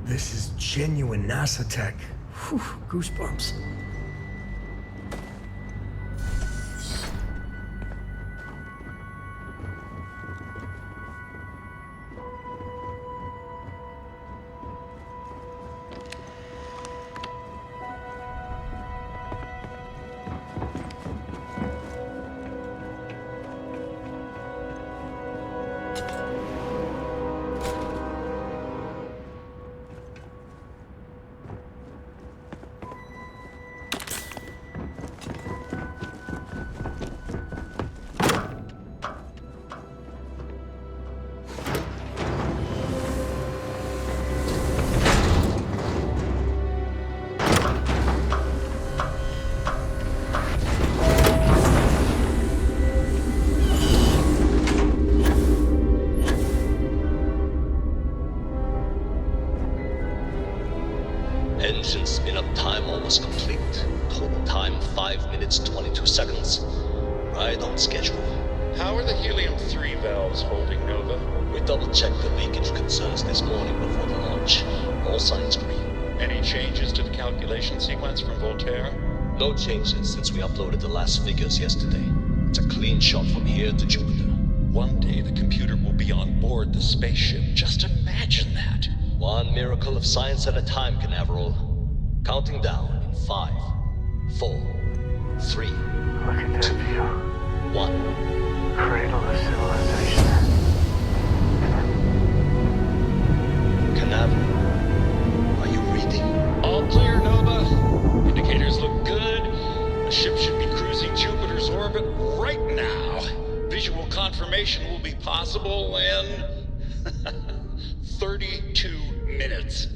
This is genuine NASA tech. Whew, goosebumps. Engine spin-up time almost complete. Total time 5 minutes 22 seconds. Right on schedule. How are the helium-3 valves holding, Nova? We double-checked the leakage concerns this morning before the launch. All signs green. Any changes to the calculation sequence from Voltaire? No changes since we uploaded the last figures yesterday. It's a clean shot from here to Jupiter. One day the computer will be on board the spaceship. Just imagine that. One miracle of science at a time, Canaveral. Counting down in 5, 4, 3, Look at that 2, view. 1. Cradle of civilization. Canaveral, are you reading? All clear, Nova. Indicators look good. The ship should be cruising Jupiter's orbit right now. Visual confirmation will be possible in 32 minutes.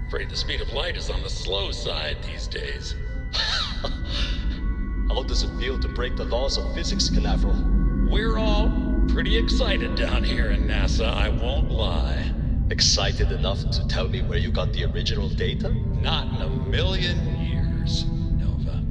Afraid the speed of light is on the slow side these days. How does it feel to break the laws of physics, Canaveral? We're all pretty excited down here in NASA, I won't lie. Excited enough to tell me where you got the original data? Not in a million years, Nova.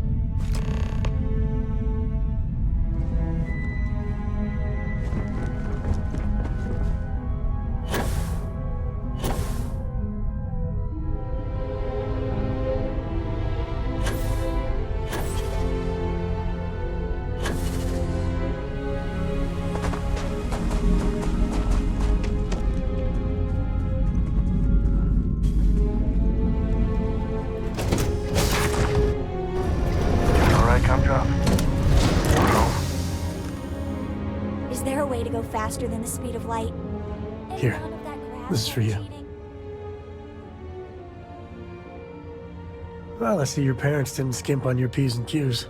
Is there a way to go faster than the speed of light? And Here, none of that Grav this is for Drive you. cheating? Well, I see your parents didn't skimp on your P's and Q's.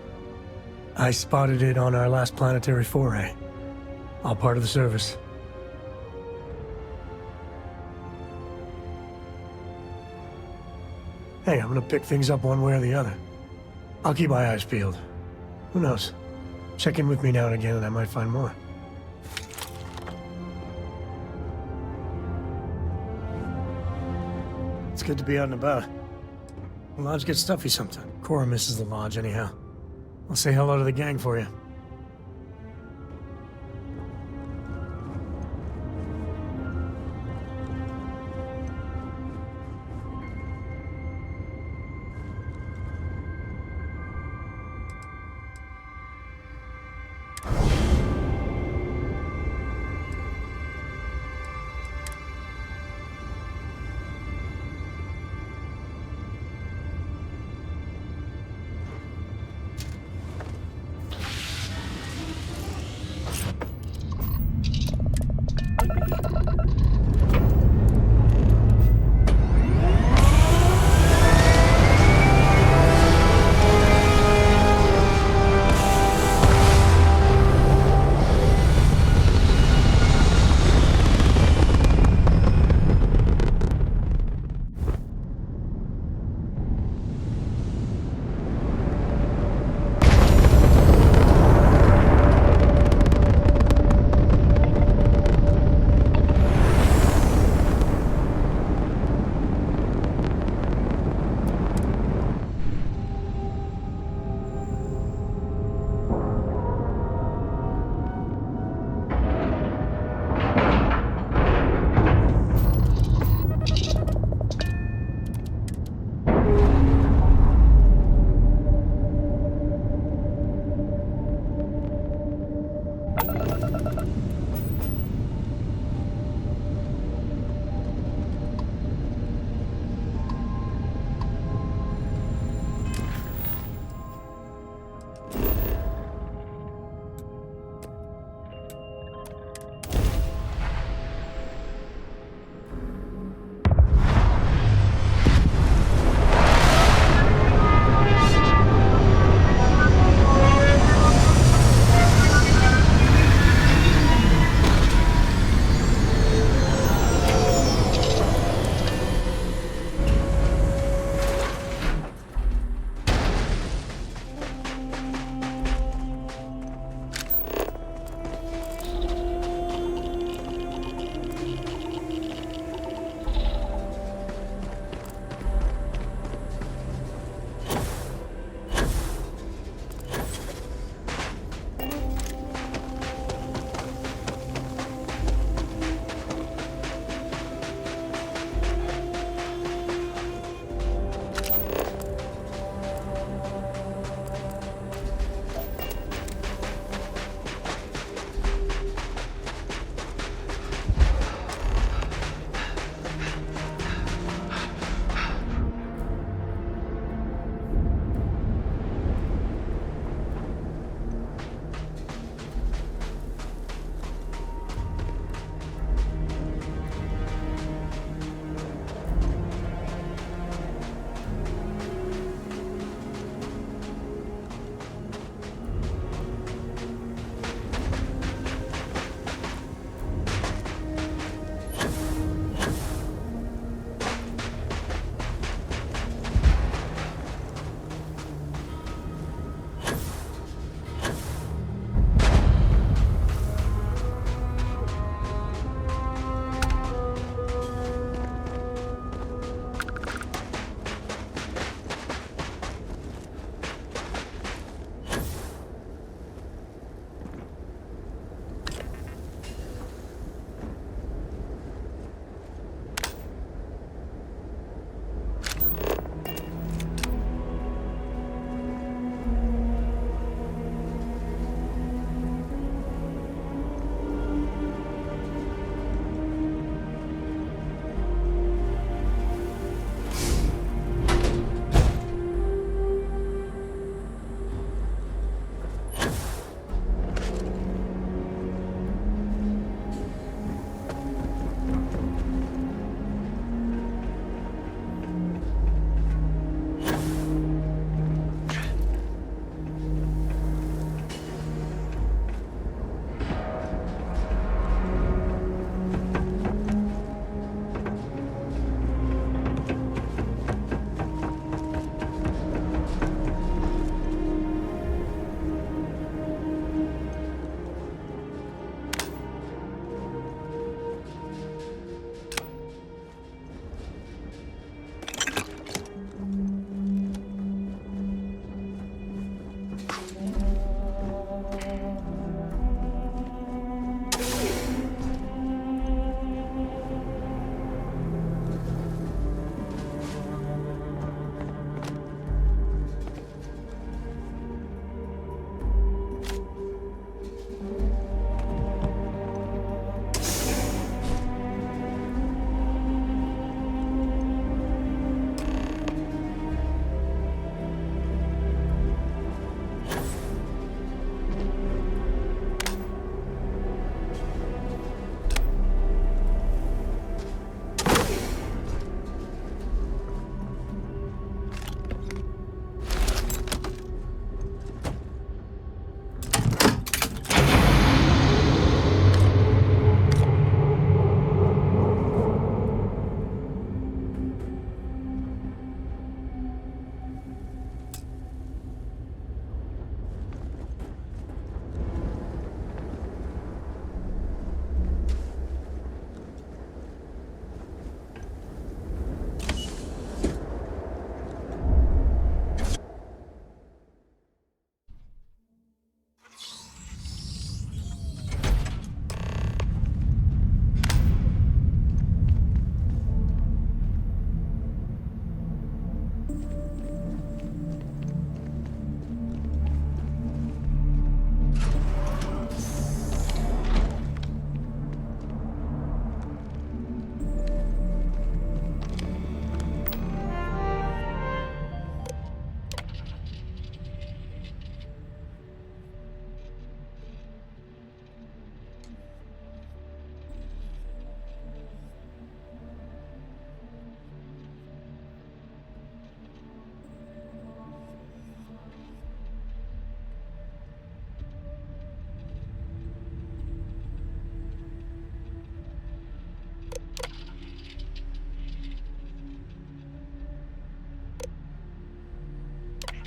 I spotted it on our last planetary foray. All part of the service. Hey, I'm gonna pick things up one way or the other. I'll keep my eyes peeled. Who knows? Check in with me now and again and I might find more. It's good to be out and about. The lodge gets stuffy sometimes. Cora misses the lodge anyhow. I'll say hello to the gang for you.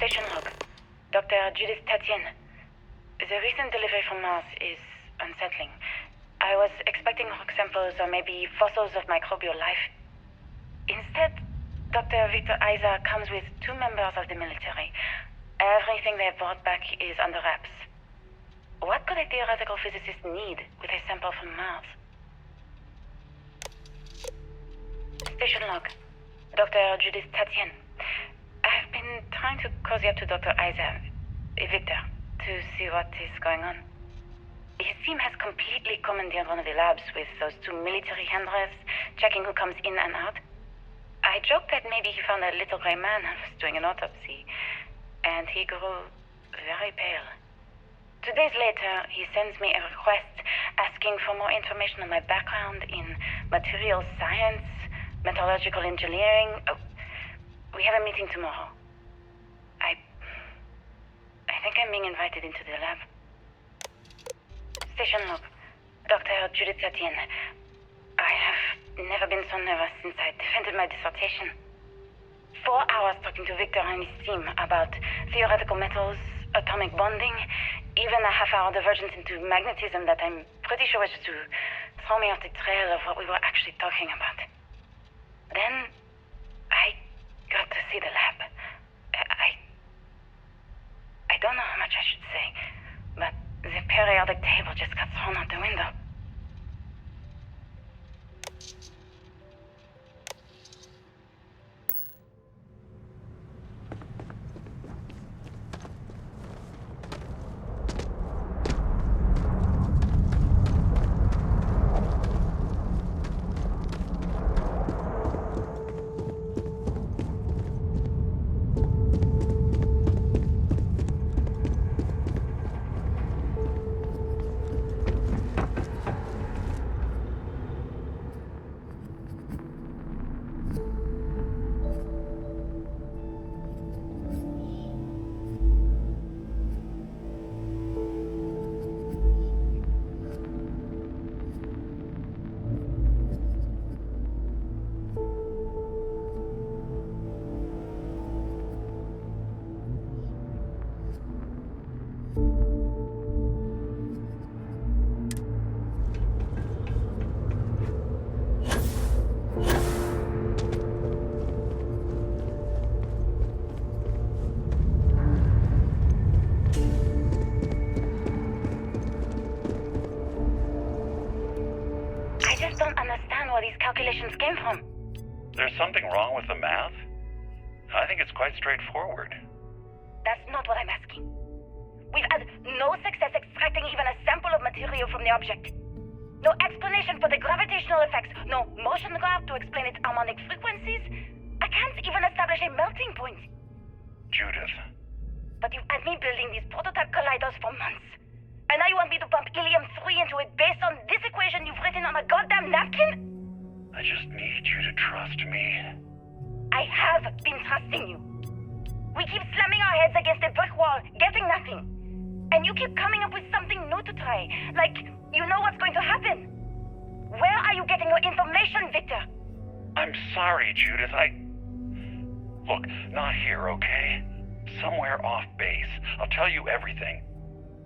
Station log. Dr. Judith Tatien. The recent delivery from Mars is unsettling. I was expecting rock samples or maybe fossils of microbial life. Instead, Dr. Victor Isa comes with 2 members of the military. Everything they brought back is under wraps. What could a theoretical physicist need with a sample from Mars? Station log. Dr. Judith Tatien. I've been trying to cozy up to Dr. Isa, Victor, to see what is going on. His team has completely commandeered one of the labs with those 2 military handlers, checking who comes in and out. I joked that maybe he found a little gray man and was doing an autopsy, and he grew very pale. 2 days later, he sends me a request asking for more information on my background in materials science, metallurgical engineering. Oh, we have a meeting tomorrow. I think I'm being invited into the lab. Station log. Dr. Judith Tatien. I have never been so nervous since I defended my dissertation. 4 hours talking to Victor and his team about theoretical metals, atomic bonding, even a half-hour divergence into magnetism that I'm pretty sure was to throw me off the trail of what we were actually talking about. Then, I got to see the lab. I don't know how much I should say, but the periodic table just got thrown out the window. Calculations came from. There's something wrong with the math? I think it's quite straightforward. That's not what I'm asking. We've had no success extracting even a sample of material from the object. No explanation for the gravitational effects, no motion graph to explain its harmonic frequencies. I can't even establish a melting point. Judith. But you've had me building these prototype colliders for months. And now you want me to pump helium-3 into it based on this equation you've written on a goddamn napkin? I just need you to trust me. I have been trusting you. We keep slamming our heads against a brick wall, getting nothing. And you keep coming up with something new to try. Like, you know what's going to happen. Where are you getting your information, Victor? I'm sorry, Judith. Look, not here, okay? Somewhere off base. I'll tell you everything.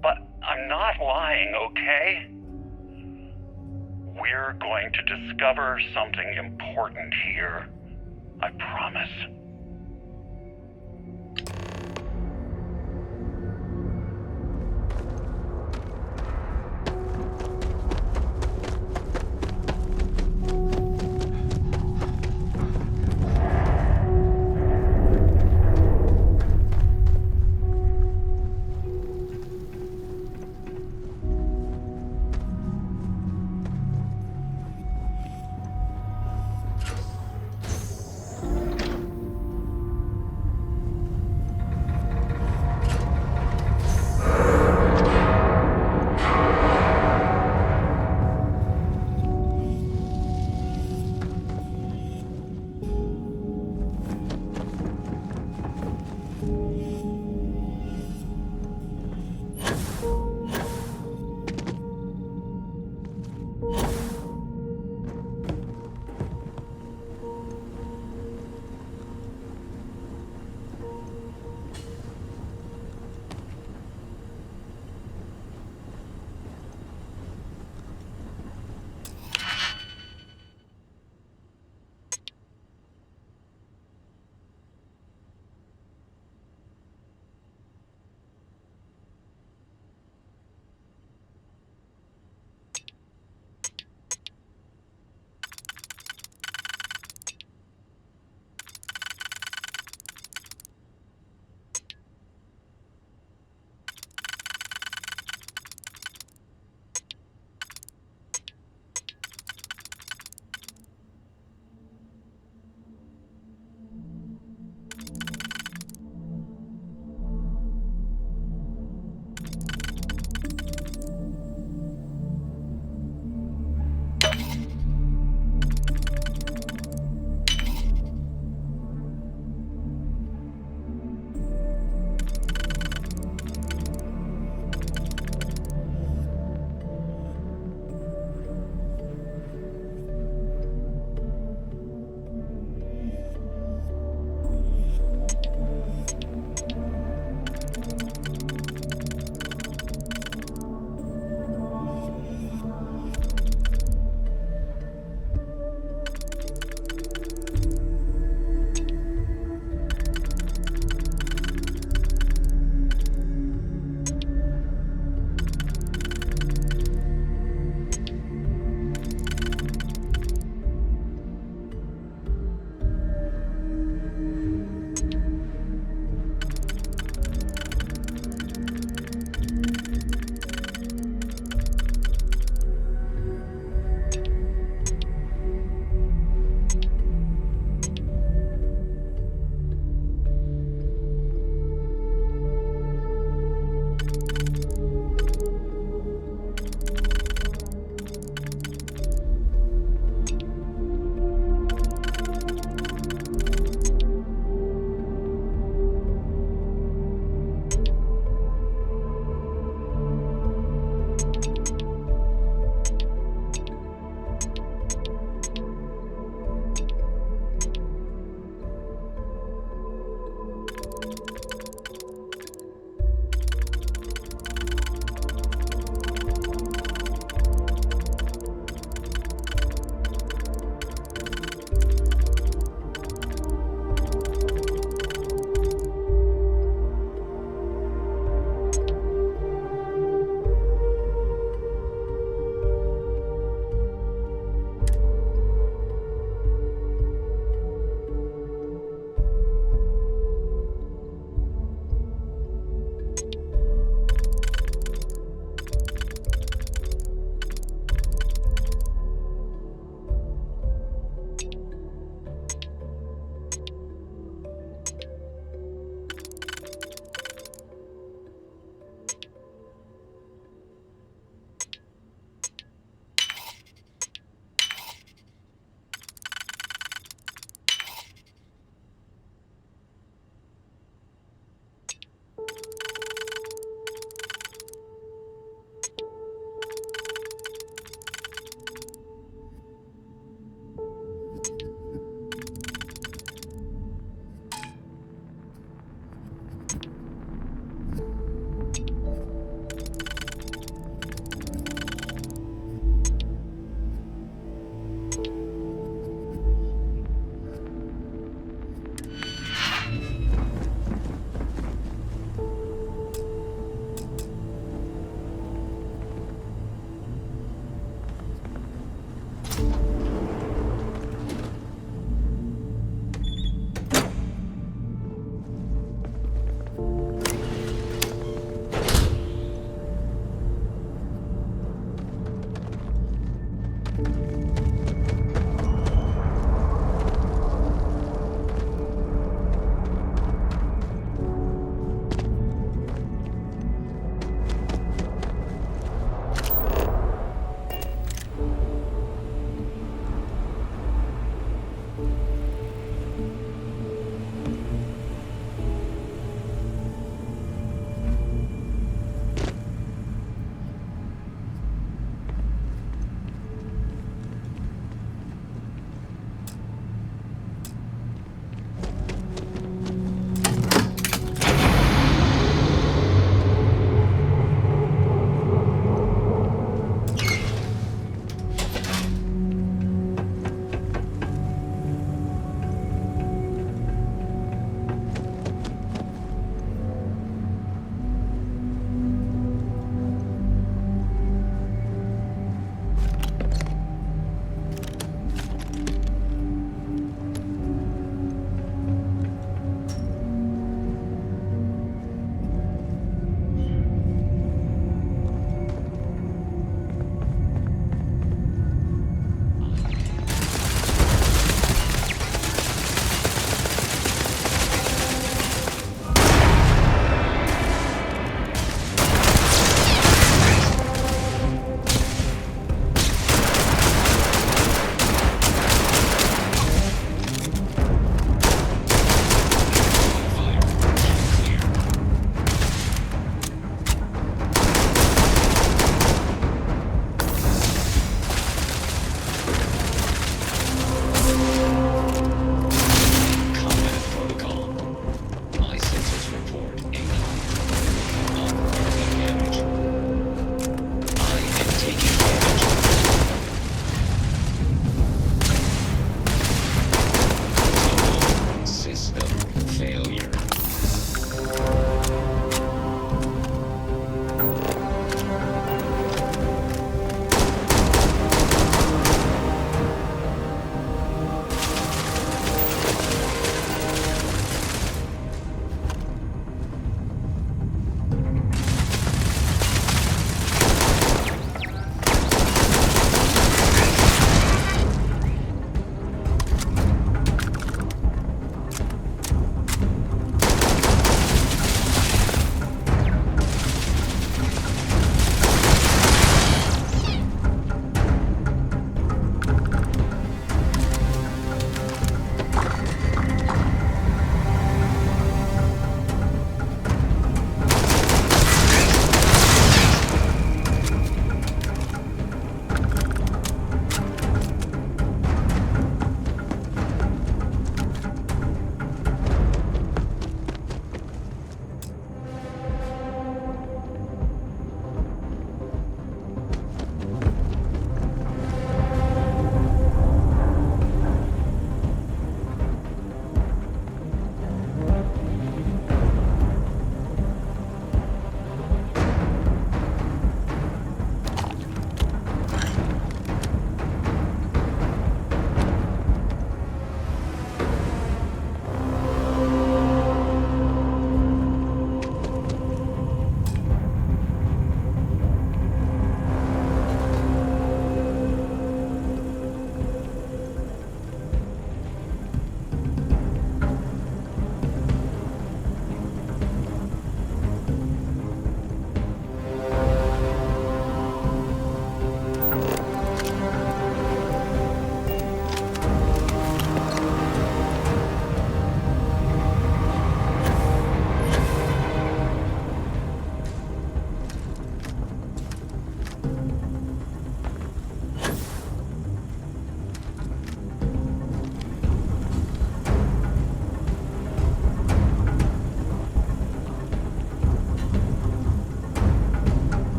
But I'm not lying, okay? We're going to discover something important here. I promise.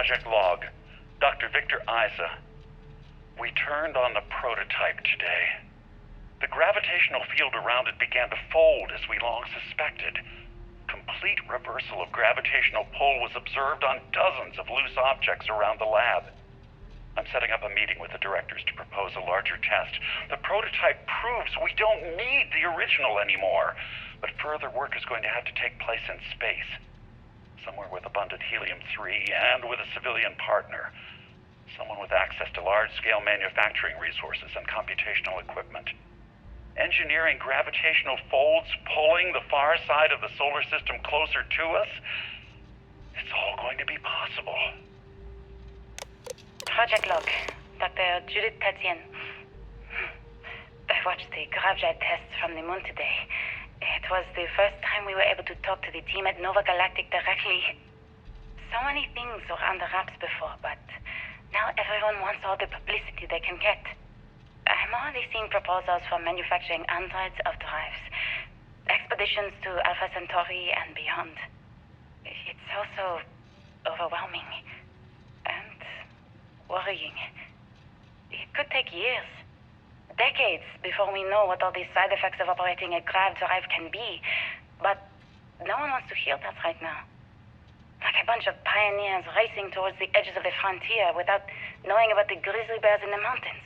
Project log. Dr. Victor Isa. We turned on the prototype today. The gravitational field around it began to fold as we long suspected. Complete reversal of gravitational pull was observed on dozens of loose objects around the lab. I'm setting up a meeting with the directors to propose a larger test. The prototype proves we don't need the original anymore, but further work is going to have to take place in space. Somewhere with abundant helium-3 and with a civilian partner. Someone with access to large-scale manufacturing resources and computational equipment. Engineering gravitational folds pulling the far side of the solar system closer to us, it's all going to be possible. Project log. Dr. Judith Tatian. I watched the Grav Drive tests from the moon today. It was the first time we were able to talk to the team at Nova Galactic directly. So many things were under wraps before, but now everyone wants all the publicity they can get. I'm already seeing proposals for manufacturing androids of drives, expeditions to Alpha Centauri and beyond. It's also overwhelming and worrying. It could take years, decades, before we know what all the side effects of operating a Grav Drive can be. But no one wants to hear that right now. Like a bunch of pioneers racing towards the edges of the frontier without knowing about the grizzly bears in the mountains.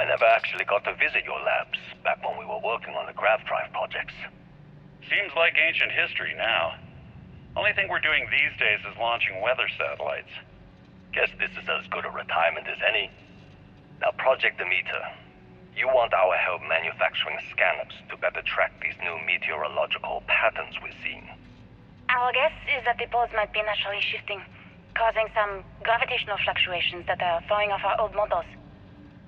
I never actually got to visit your labs back when we were working on the Grav Drive projects. Seems like ancient history now. Only thing we're doing these days is launching weather satellites. Guess this is as good a retirement as any. Now, Project Demeter, you want our help manufacturing scanners to better track these new meteorological patterns we're seeing. Our guess is that the poles might be naturally shifting, causing some gravitational fluctuations that are throwing off our old models.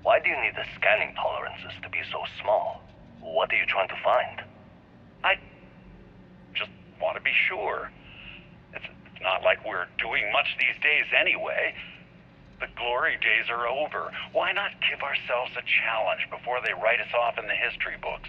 Why do you need the scanning tolerances to be so small? What are you trying to find? I just want to be sure. It's not like we're doing much these days anyway. The glory days are over. Why not give ourselves a challenge before they write us off in the history books?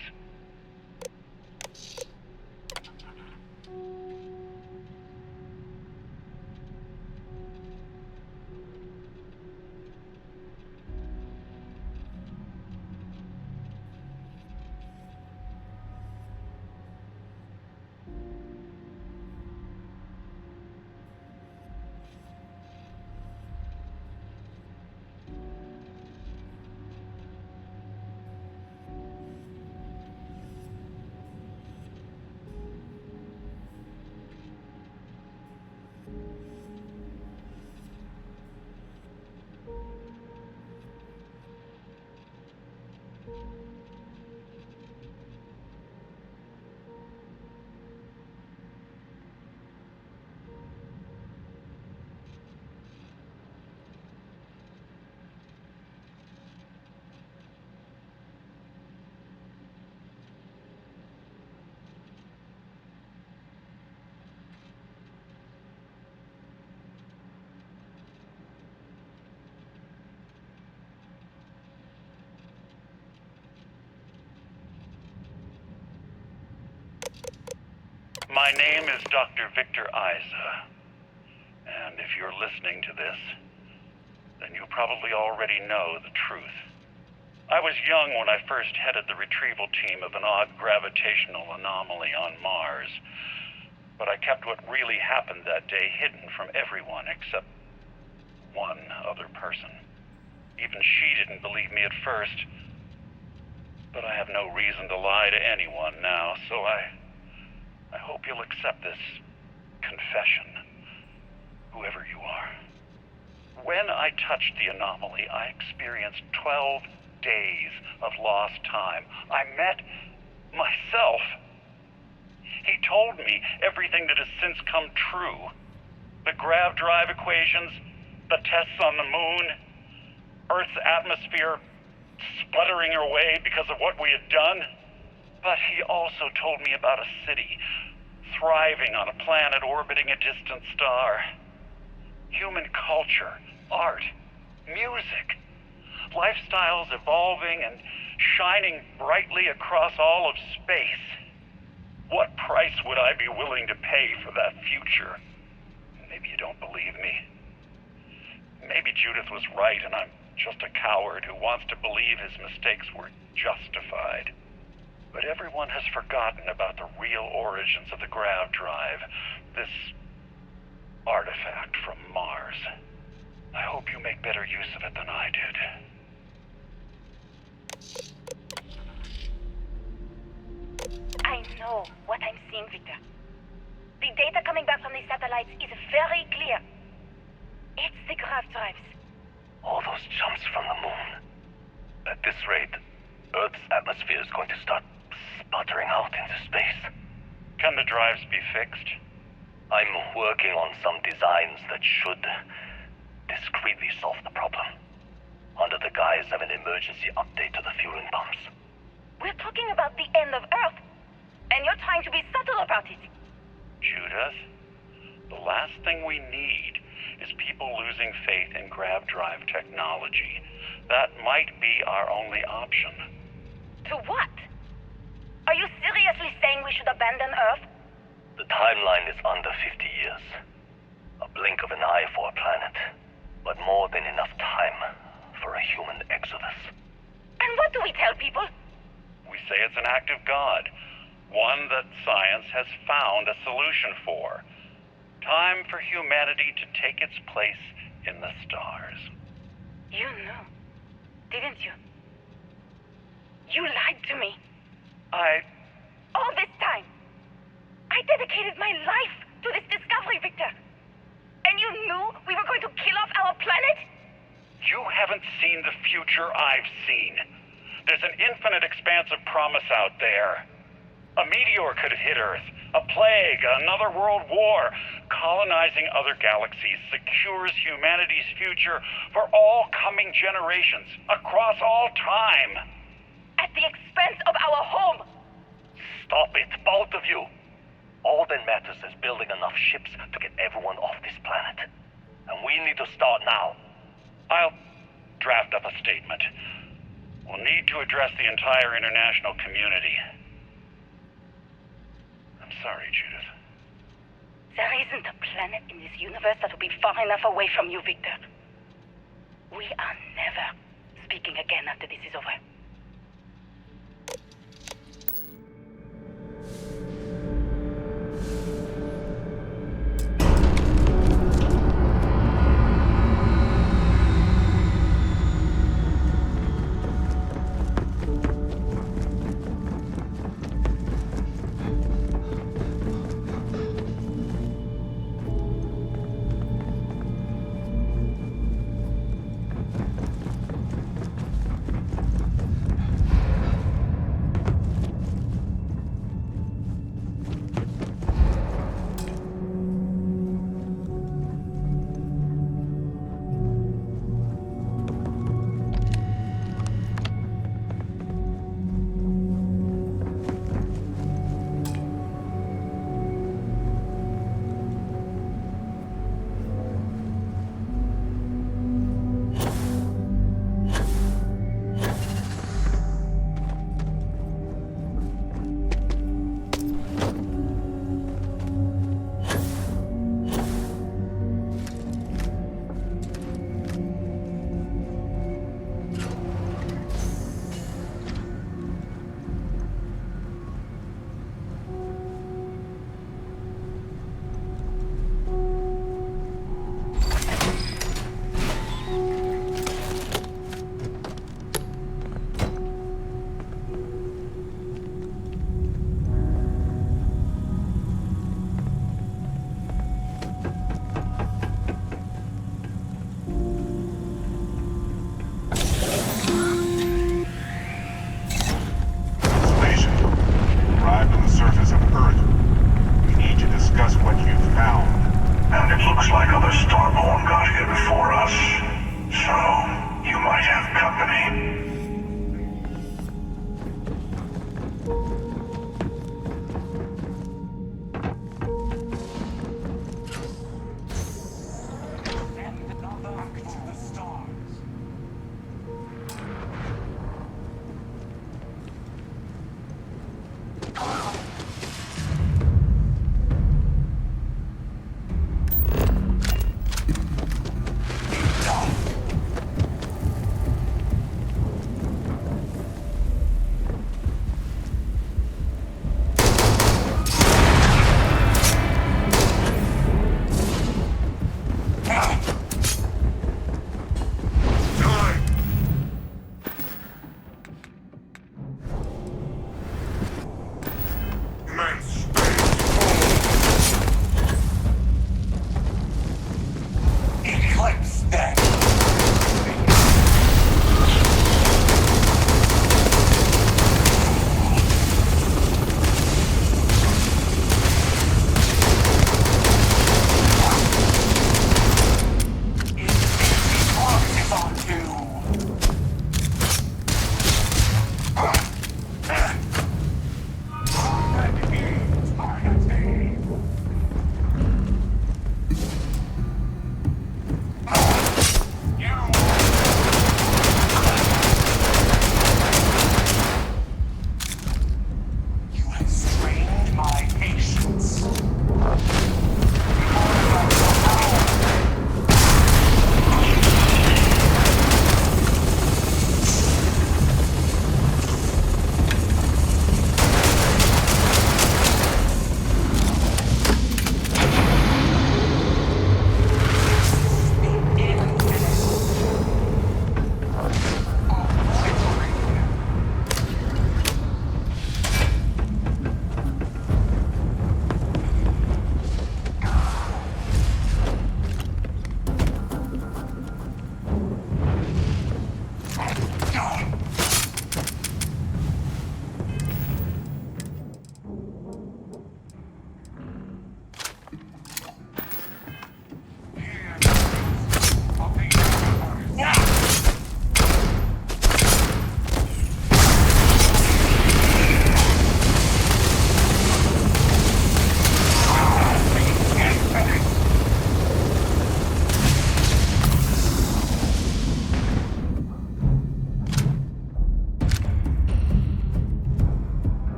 My name is Dr. Victor Isa. And if you're listening to this, then you probably already know the truth. I was young when I first headed the retrieval team of an odd gravitational anomaly on Mars. But I kept what really happened that day hidden from everyone except one other person. Even she didn't believe me at first. But I have no reason to lie to anyone now, so I hope you'll accept this confession, whoever you are. When I touched the anomaly, I experienced 12 days of lost time. I met myself. He told me everything that has since come true. The Grav Drive equations, the tests on the moon, Earth's atmosphere sputtering away because of what we had done. But he also told me about a city thriving on a planet orbiting a distant star. Human culture, art, music, lifestyles evolving and shining brightly across all of space. What price would I be willing to pay for that future? Maybe you don't believe me. Maybe Judith was right and I'm just a coward who wants to believe his mistakes were justified. But everyone has forgotten about the real origins of the Grav Drive, this artifact from Mars. I hope you make better use of it than I did. I know what I'm seeing, Victor. The data coming back from the satellites is very clear. It's the Grav Drives. All those jumps from the moon. At this rate, Earth's atmosphere is going to start sputtering out into space. Can the drives be fixed? I'm working on some designs that should discreetly solve the problem, under the guise of an emergency update to the fueling pumps. We're talking about the end of Earth, and you're trying to be subtle about it. Judith, the last thing we need is people losing faith in Grav Drive technology. That might be our only option. To what? Are you seriously saying we should abandon Earth? The timeline is under 50 years. A blink of an eye for a planet, but more than enough time for a human exodus. And what do we tell people? We say it's an act of God, one that science has found a solution for. Time for humanity to take its place in the stars. You knew, didn't you? You lied to me. All this time, I dedicated my life to this discovery, Victor. And you knew we were going to kill off our planet? You haven't seen the future I've seen. There's an infinite expanse of promise out there. A meteor could have hit Earth, a plague, another world war. Colonizing other galaxies secures humanity's future for all coming generations, across all time. At the expense of our home. Stop it, both of you. All that matters is building enough ships to get everyone off this planet. And we need to start now. I'll draft up a statement. We'll need to address the entire international community. I'm sorry, Judith. There isn't a planet in this universe that will be far enough away from you, Victor. We are never speaking again after this is over.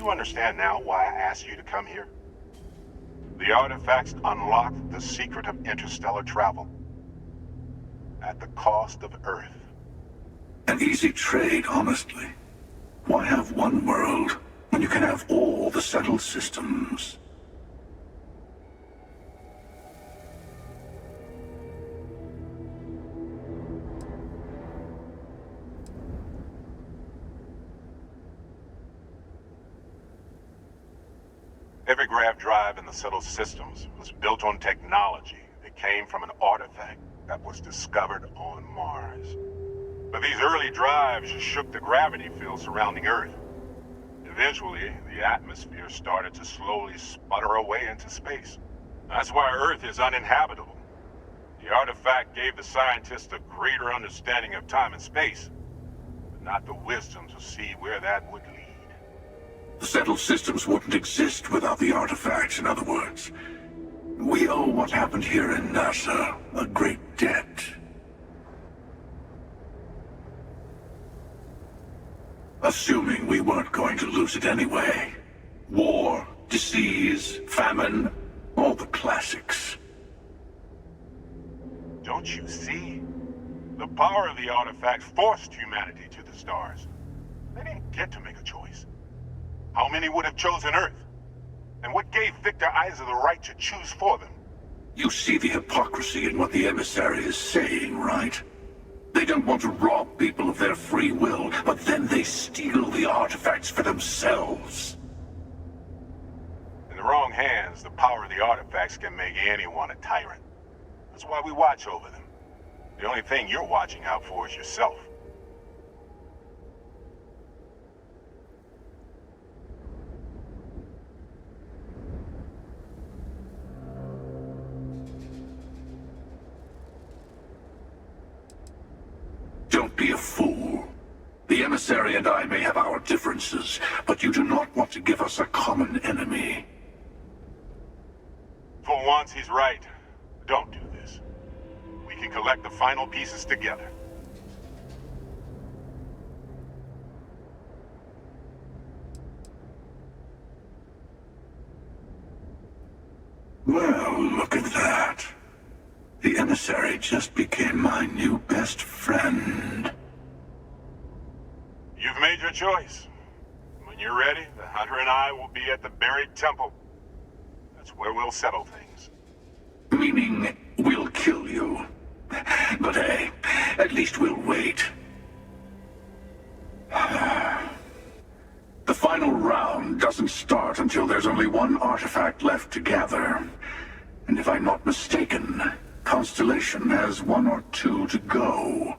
you understand now why I asked you to come here? The artifacts unlock the secret of interstellar travel. At the cost of Earth. An easy trade, honestly. Why have one world when you can have all the settled systems? Every Grav Drive in the settled systems was built on technology that came from an artifact that was discovered on Mars. But these early drives shook the gravity field surrounding Earth. Eventually, the atmosphere started to slowly sputter away into space. That's why Earth is uninhabitable. The artifact gave the scientists a greater understanding of time and space, but not the wisdom to see where that would lead. The settled systems wouldn't exist without the artifacts, in other words. We owe what happened here in NASA a great debt. Assuming we weren't going to lose it anyway. War, disease, famine, all the classics. Don't you see? The power of the artifact forced humanity to the stars. They didn't get to make a choice. How many would have chosen Earth? And what gave Victor Isa the right to choose for them? You see the hypocrisy in what the emissary is saying, right? They don't want to rob people of their free will, but then they steal the artifacts for themselves. In the wrong hands, the power of the artifacts can make anyone a tyrant. That's why we watch over them. The only thing you're watching out for is yourself. Don't be a fool. The emissary and I may have our differences, but you do not want to give us a common enemy. For once, he's right. Don't do this. We can collect the final pieces together. Well, look at that. The emissary just became my new best friend. You've made your choice. When you're ready, the Hunter and I will be at the buried temple. That's where we'll settle things. Meaning, we'll kill you. But hey, at least we'll wait. The final round doesn't start until there's only one artifact left to gather. And if I'm not mistaken, Constellation has one or two to go.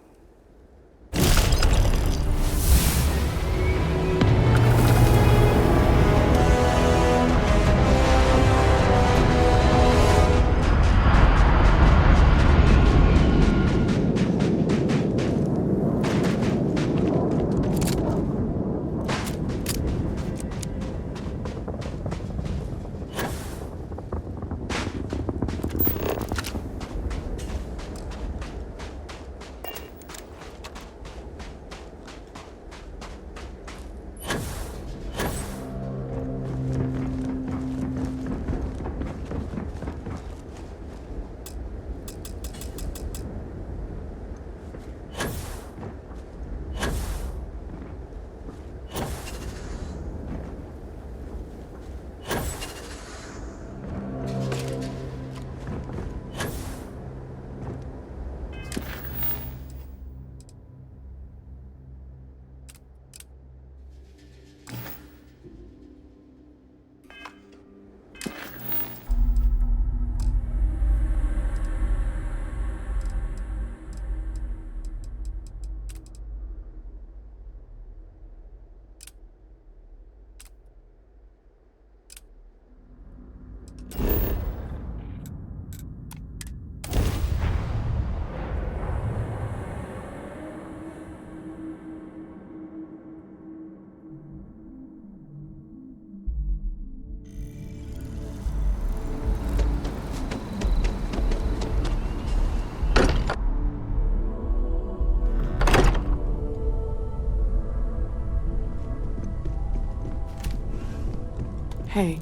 Hey,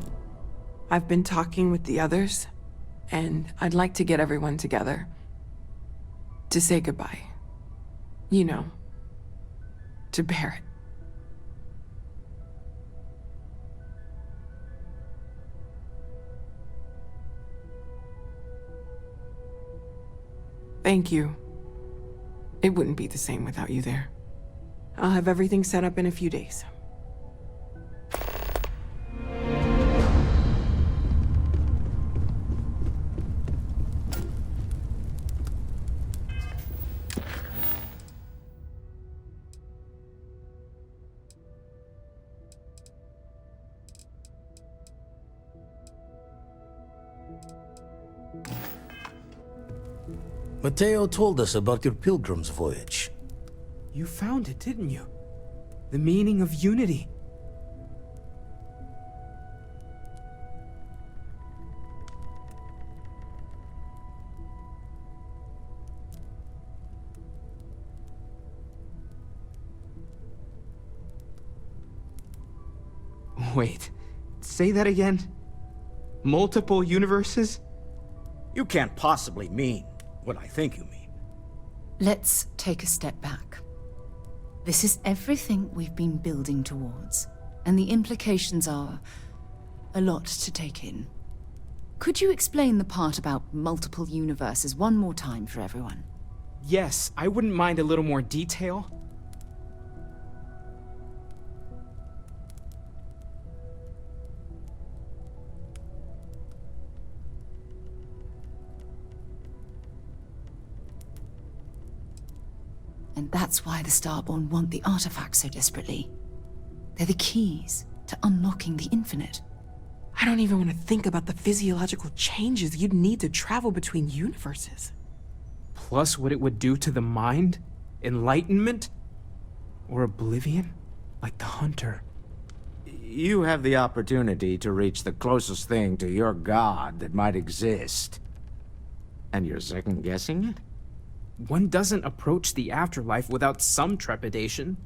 I've been talking with the others, and I'd like to get everyone together. To say goodbye. You know, to Barrett. Thank you. It wouldn't be the same without you there. I'll have everything set up in a few days. Mateo told us about your pilgrim's voyage. You found it, didn't you? The meaning of unity. Wait, say that again? Multiple universes? You can't possibly mean what I think you mean. Let's take a step back. This is everything we've been building towards, and the implications are a lot to take in. Could you explain the part about multiple universes one more time for everyone? Yes, I wouldn't mind a little more detail. And that's why the Starborn want the artifacts so desperately. They're the keys to unlocking the infinite. I don't even want to think about the physiological changes you'd need to travel between universes. Plus what it would do to the mind? Enlightenment? Or oblivion? Like the Hunter. You have the opportunity to reach the closest thing to your god that might exist. And you're second-guessing it? One doesn't approach the afterlife without some trepidation.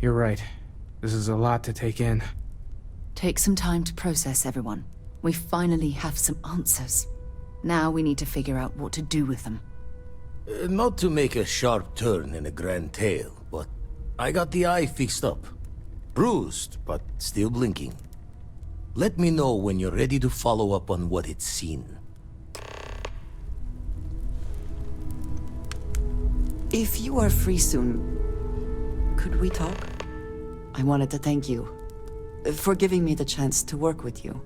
You're right. This is a lot to take in. Take some time to process, everyone. We finally have some answers. Now we need to figure out what to do with them. Not to make a sharp turn in a grand tale, but I got the eye fixed up. Bruised, but still blinking. Let me know when you're ready to follow up on what it's seen. If you are free soon, could we talk? I wanted to thank you for giving me the chance to work with you.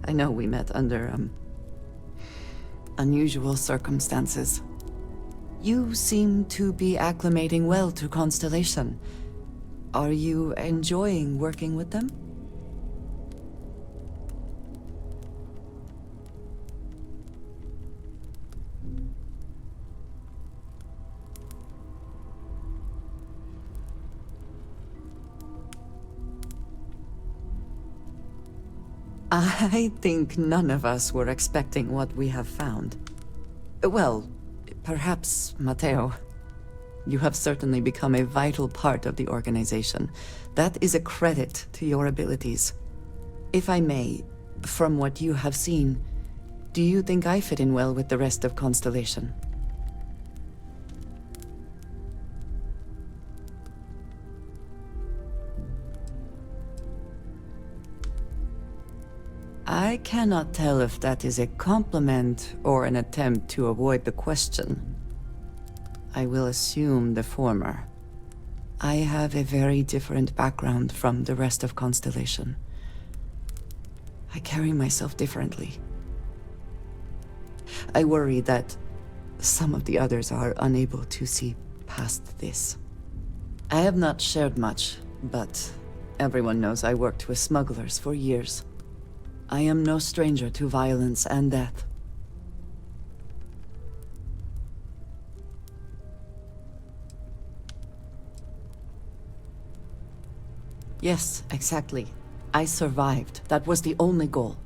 I know we met under, unusual circumstances. You seem to be acclimating well to Constellation. Are you enjoying working with them? I think none of us were expecting what we have found. Well, perhaps Mateo. You have certainly become a vital part of the organization. That is a credit to your abilities. If I may, from what you have seen, do you think I fit in well with the rest of Constellation? I cannot tell if that is a compliment or an attempt to avoid the question. I will assume the former. I have a very different background from the rest of Constellation. I carry myself differently. I worry that some of the others are unable to see past this. I have not shared much, but everyone knows I worked with smugglers for years. I am no stranger to violence and death. Yes, exactly. I survived. That was the only goal.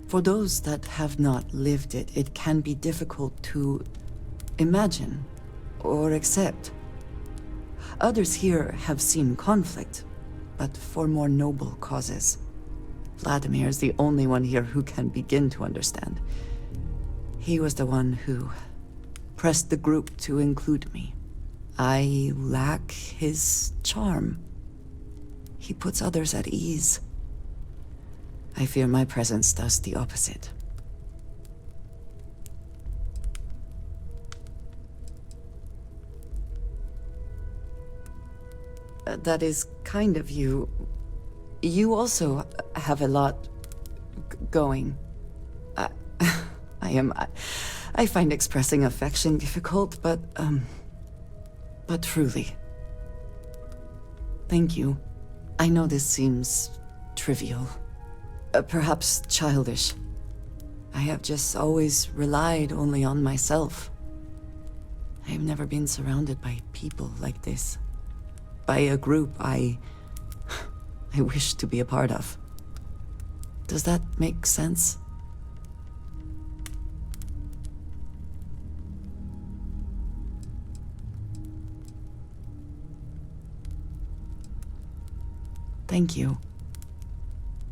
For those that have not lived it, it can be difficult to imagine or accept. Others here have seen conflict, but for more noble causes. Vladimir is the only one here who can begin to understand. He was the one who pressed the group to include me. I lack his charm. He puts others at ease. I fear my presence does the opposite. That is kind of you. You also have a lot going. I find expressing affection difficult, but truly. Thank you. I know this seems trivial, perhaps childish. I have just always relied only on myself. I have never been surrounded by people like this. By a group I wish to be a part of. Does that make sense? Thank you.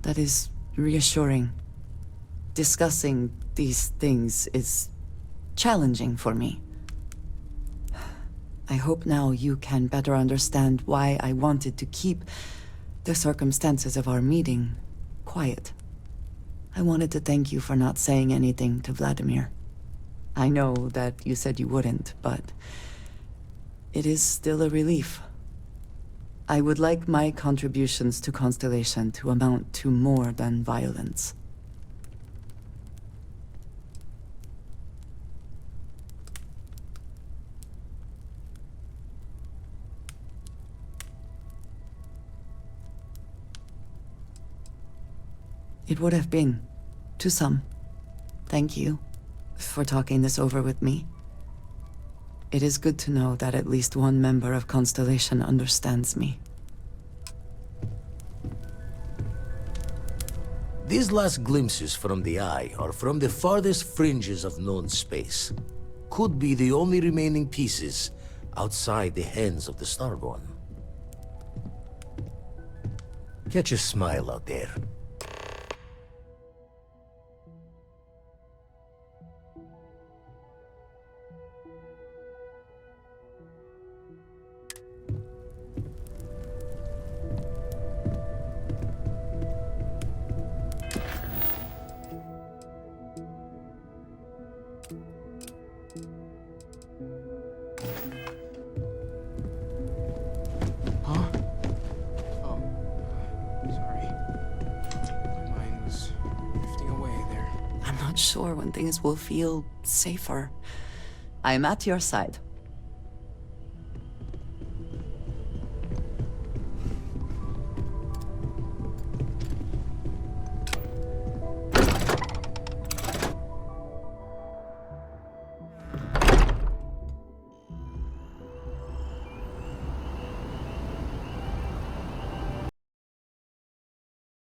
That is reassuring. Discussing these things is challenging for me. I hope now you can better understand why I wanted to keep the circumstances of our meeting quiet. I wanted to thank you for not saying anything to Vladimir. I know that you said you wouldn't, but it is still a relief. I would like my contributions to Constellation to amount to more than violence. It would have been, to some. Thank you for talking this over with me. It is good to know that at least one member of Constellation understands me. These last glimpses from the Eye are from the farthest fringes of known space. Could be the only remaining pieces outside the hands of the Starborn. Catch a smile out there. Sure when things will feel safer. I'm at your side.